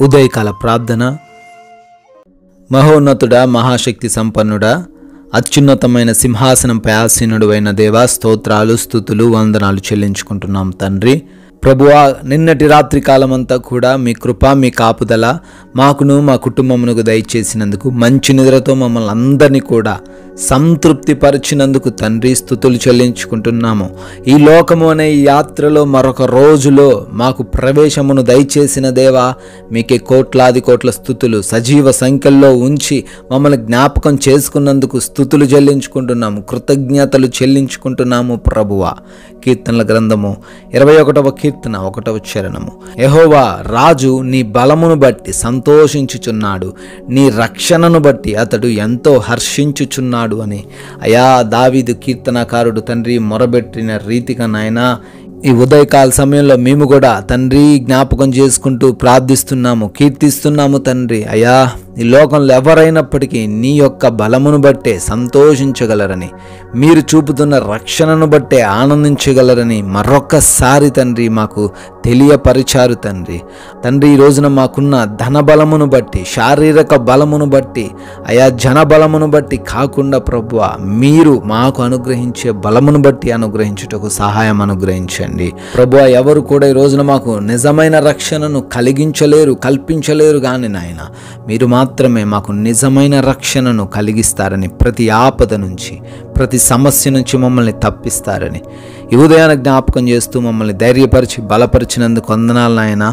ఉదయకాల ప్రార్థన. మహోన్నతుడా, మహాశక్తి సంపన్నుడా, అత్యున్నతమైన సింహాసనంపై ఆసీనుడు అయిన దేవా, స్తోత్రాలు, స్తుతులు, వందనాలు చెల్లించుకుంటున్నాం తండ్రి. ప్రభువా, నిన్నటి రాత్రి కాలమంతా కూడా మీ కృప, మీ కాపుదల మాకును మా కుటుంబమునకు దయచేసినందుకు, మంచి నిద్రతో మమ్మల్ని అందరినీ కూడా సంతృప్తి పరిచినందుకు తండ్రి స్తుతులు చెల్లించుకుంటున్నాము. ఈ లోకము అనే ఈ యాత్రలో మరొక రోజులో మాకు ప్రవేశమును దయచేసిన దేవా, మీకే కోట్లాది కోట్ల స్తుతులు. సజీవ సంఖ్యల్లో ఉంచి మమ్మల్ని జ్ఞాపకం చేసుకున్నందుకు స్తుతులు చెల్లించుకుంటున్నాము, కృతజ్ఞతలు చెల్లించుకుంటున్నాము. ప్రభువా, కీర్తనల గ్రంథము 21వ కీర్తన 1వ చరణము. యెహోవా రాజు నీ బలమును బట్టి సంతోషించుచున్నాడు, నీ రక్షణను బట్టి అతడు ఎంతో హర్షించుచున్నాడు అని అయా దావీదు కీర్తనకారుడు తండ్రి మొరబెట్టిన రీతిగా నాయనా, ఈ ఉదయకాల సమయంలో మేము కూడా తండ్రి జ్ఞాపకం చేసుకుంటూ ప్రార్థిస్తున్నాము, కీర్తిస్తున్నాము తండ్రి. అయా, ఈ లోకంలో ఎవరైనప్పటికీ నీ యొక్క బలమును బట్టే సంతోషించగలరని, మీరు చూపుతున్న రక్షణను బట్టే ఆనందించగలరని మరొక్కసారి తండ్రి మాకు తెలియపరిచారు తండ్రి. తండ్రి, ఈ రోజున మాకున్న ధన బలమును బట్టి, శారీరక బలమును బట్టి, అయా జన బలమును బట్టి కాకుండా ప్రభువా, మీరు మాకు అనుగ్రహించే బలమును బట్టి అనుగ్రహించుటకు సహాయం అనుగ్రహించండి. ప్రభువా, ఎవరు కూడా ఈ రోజున మాకు నిజమైన రక్షణను కలిగించలేరు, కల్పించలేరు కానీ నాయన, మీరు మాత్రమే మాకు నిజమైన రక్షణను కలిగిస్తారని, ప్రతి ఆపద నుంచి, ప్రతి సమస్య నుంచి మమ్మల్ని తప్పిస్తారని ఈ ఉదయాన్ని జ్ఞాపకం చేస్తూ మమ్మల్ని ధైర్యపరిచి బలపరిచినందుకు వందనాలు నాయన.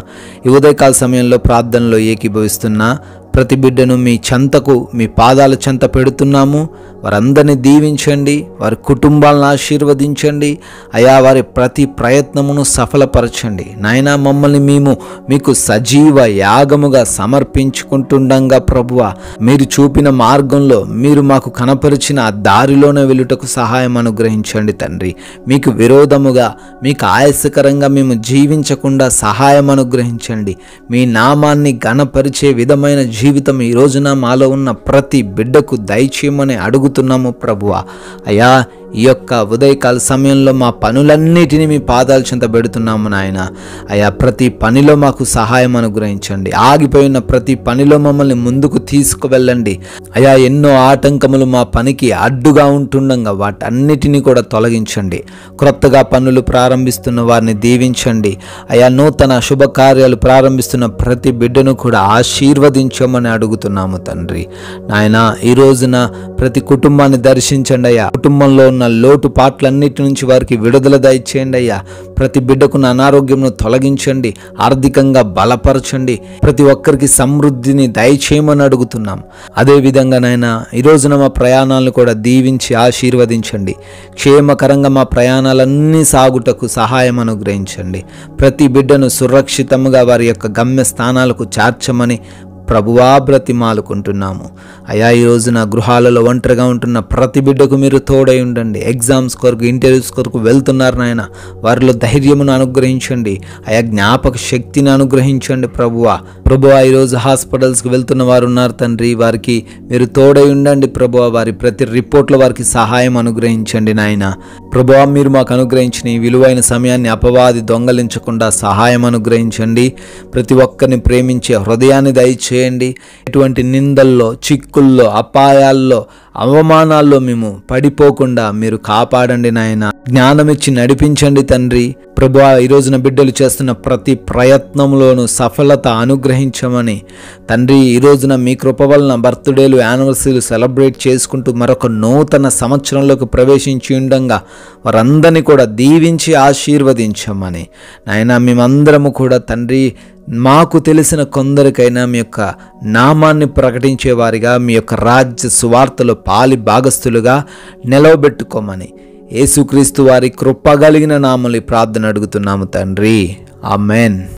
ఈ ఉదయకాల సమయంలో ప్రార్థనలో ఏకీభవిస్తున్నా ప్రతి బిడ్డను మీ చెంతకు, మీ పాదాల చెంత పెడుతున్నాము. వారందరినీ దీవించండి, వారి కుటుంబాలను ఆశీర్వదించండి. అయా, వారి ప్రతి ప్రయత్నమును సఫలపరచండి నాయన. మమ్మల్ని మేము మీకు సజీవ యాగముగా సమర్పించుకుంటుండగా ప్రభువా, మీరు చూపిన మార్గంలో, మీరు మాకు కనపరిచిన ఆ దారిలోనే వెళ్ళుటకు సహాయం అనుగ్రహించండి తండ్రి. మీకు విరోధముగా, మీకు ఆయాసకరంగా మేము జీవించకుండా సహాయం అనుగ్రహించండి. మీ నామాన్ని ఘనపరిచే విధమైన జీవితం ఈ రోజున మాలో ఉన్న ప్రతి బిడ్డకు దయచేయమని అడుగుతున్నాము ప్రభువా. అయ్యా, ఈ యొక్క ఉదయకాల సమయంలో మా పనులన్నిటినీ మీ పాదాల చెంత పెడుతున్నాము నాయన. అయా, ప్రతి పనిలో మాకు సహాయం అనుగ్రహించండి. ఆగిపోయిన ప్రతి పనిలో మమ్మల్ని ముందుకు తీసుకువెళ్ళండి. అయా, ఎన్నో ఆటంకములు మా పనికి అడ్డుగా ఉంటుండగా వాటన్నిటినీ కూడా తొలగించండి. క్రొత్తగా పనులు ప్రారంభిస్తున్న వారిని దీవించండి. అయా, నూతన శుభకార్యాలు ప్రారంభిస్తున్న ప్రతి బిడ్డను కూడా ఆశీర్వదించమని అడుగుతున్నాము తండ్రి. నాయన, ఈ రోజున ప్రతి కుటుంబాన్ని దర్శించండి అయ్యా. కుటుంబంలో ఉన్న లోటుపాట్లన్నిటి నుంచి వారికి విడుదల దయచేయండి అయ్యా. ప్రతి బిడ్డకున్న అనారోగ్యంను తొలగించండి, ఆర్థికంగా బలపరచండి. ప్రతి ఒక్కరికి సమృద్ధిని దయచేయమని అడుగుతున్నాం. అదేవిధంగా నాయన, ఈ రోజున మా ప్రయాణాలను కూడా దీవించి ఆశీర్వదించండి. క్షేమకరంగా మా ప్రయాణాలన్నీ సాగుటకు సహాయం అనుగ్రహించండి. ప్రతి బిడ్డను సురక్షితంగా వారి యొక్క గమ్య స్థానాలకు చేర్చమని ప్రభువా బ్రతిమాలుకుంటున్నాము. అయా, ఈ రోజున గృహాలలో ఒంటరిగా ఉంటున్న ప్రతి బిడ్డకు మీరు తోడై ఉండండి. ఎగ్జామ్స్ కొరకు, ఇంటర్వ్యూస్ కొరకు వెళ్తున్నారు నాయన, వారిలో ధైర్యమును అనుగ్రహించండి. అయా, జ్ఞాపక శక్తిని అనుగ్రహించండి ప్రభువా. ఈరోజు హాస్పిటల్స్కి వెళ్తున్న వారు ఉన్నారు తండ్రి, వారికి మీరు తోడై ఉండండి ప్రభువా. వారి ప్రతి రిపోర్ట్లో వారికి సహాయం అనుగ్రహించండి నాయన. ప్రభువా, మీరు మాకు అనుగ్రహించిన ఈ విలువైన సమయాన్ని అపవాది దొంగలించకుండా సహాయం అనుగ్రహించండి. ప్రతి ఒక్కరిని ప్రేమించే హృదయాన్ని దయచేయండి. ఎటువంటి నిందల్లో, చిక్కుల్లో, అపాయాల్లో, అవమానాల్లో మేము పడిపోకుండా మీరు కాపాడండి నాయన. జ్ఞానమిచ్చి నడిపించండి తండ్రి. ప్రభువా, ఈ రోజున బిడ్డలు చేస్తున్న ప్రతి ప్రయత్నంలోనూ సఫలత అనుగ్రహించమని తండ్రి, ఈ రోజున మీ కృప వలన బర్త్డేలు, యానివర్సరీలు సెలబ్రేట్ చేసుకుంటూ మరొక నూతన సంవత్సరంలోకి ప్రవేశించి ఉండగా వారందరినీ కూడా దీవించి ఆశీర్వదించమని నాయన, మేమందరము కూడా తండ్రి, మాకు తెలిసిన కొందరికైనా మీ యొక్క నామాన్ని ప్రకటించేవారిగా, మీ యొక్క రాజ్య సువార్తలో పాలి భాగస్థులుగా నిలవబెట్టుకోమని యేసుక్రీస్తు వారి కృప కలిగిన నామములో ప్రార్థన అడుగుతున్నాము తండ్రి. ఆమెన్.